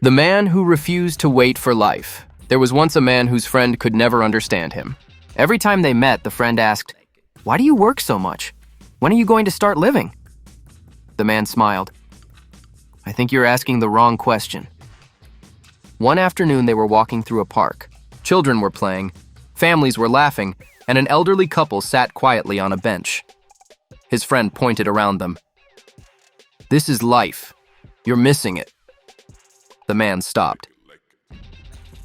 The man who refused to wait for life. There was once a man whose friend could never understand him. Every time they met, the friend asked, "Why do you work so much? When are you going to start living?" The man smiled. "I think you're asking the wrong question." One afternoon, they were walking through a park. Children were playing, families were laughing, and an elderly couple sat quietly on a bench. His friend pointed around them. "This is life. You're missing it." The man stopped.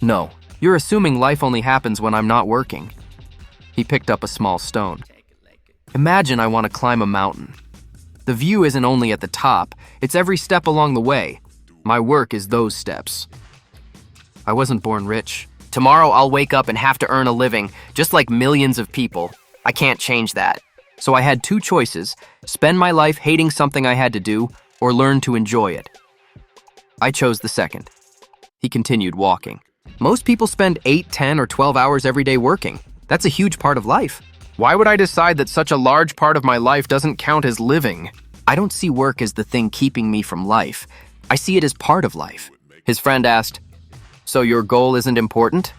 "No, you're assuming life only happens when I'm not working." He picked up a small stone. "Imagine I want to climb a mountain. The view isn't only at the top, it's every step along the way. My work is those steps. I wasn't born rich. Tomorrow I'll wake up and have to earn a living, just like millions of people. I can't change that. So I had two choices: spend my life hating something I had to do, or learn to enjoy it. I chose the second." He continued walking. "Most people spend 8, 10, or 12 hours every day working. That's a huge part of life. Why would I decide that such a large part of my life doesn't count as living? I don't see work as the thing keeping me from life. I see it as part of life." His friend asked, "So your goal isn't important?"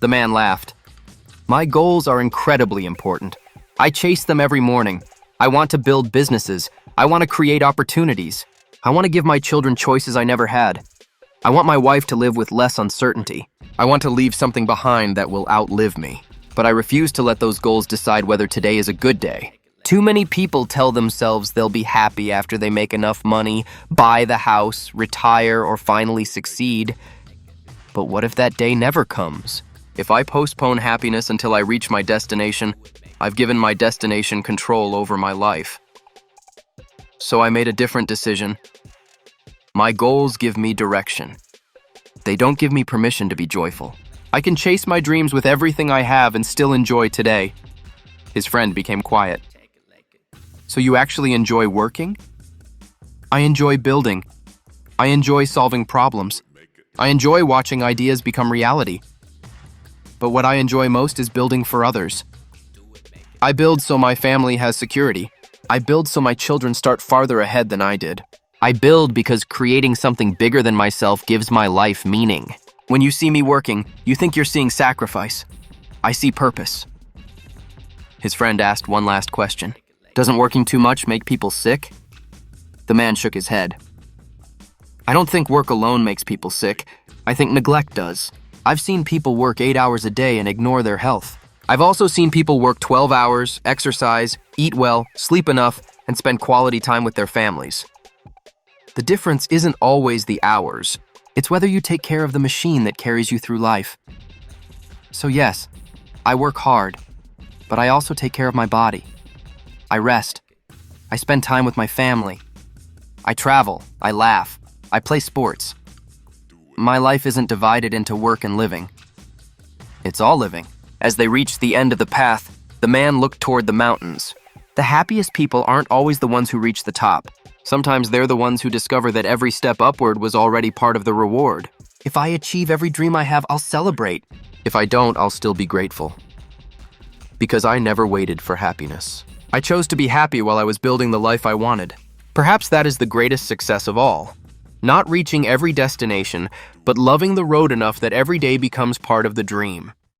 The man laughed. "My goals are incredibly important. I chase them every morning. I want to build businesses. I want to create opportunities. I want to give my children choices I never had. I want my wife to live with less uncertainty. I want to leave something behind that will outlive me. But I refuse to let those goals decide whether today is a good day. Too many people tell themselves they'll be happy after they make enough money, buy the house, retire, or finally succeed. But what if that day never comes? If I postpone happiness until I reach my destination, I've given my destination control over my life. So I made a different decision. My goals give me direction. They don't give me permission to be joyful. I can chase my dreams with everything I have and still enjoy today." His friend became quiet. "So you actually enjoy working?" "I enjoy building. I enjoy solving problems. I enjoy watching ideas become reality. But what I enjoy most is building for others. I build so my family has security. I build so my children start farther ahead than I did. I build because creating something bigger than myself gives my life meaning. When you see me working, you think you're seeing sacrifice. I see purpose." His friend asked one last question. "Doesn't working too much make people sick?" The man shook his head. "I don't think work alone makes people sick. I think neglect does. I've seen people work 8 hours a day and ignore their health. I've also seen people work 12 hours, exercise, eat well, sleep enough, and spend quality time with their families. The difference isn't always the hours. It's whether you take care of the machine that carries you through life. So yes, I work hard, but I also take care of my body. I rest. I spend time with my family. I travel. I laugh. I play sports. My life isn't divided into work and living. It's all living." As they reached the end of the path, the man looked toward the mountains. The happiest people aren't always the ones who reach the top. Sometimes they're the ones who discover that every step upward was already part of the reward. If I achieve every dream I have, I'll celebrate. If I don't, I'll still be grateful. Because I never waited for happiness. I chose to be happy while I was building the life I wanted. Perhaps that is the greatest success of all. Not reaching every destination, but loving the road enough that every day becomes part of the dream.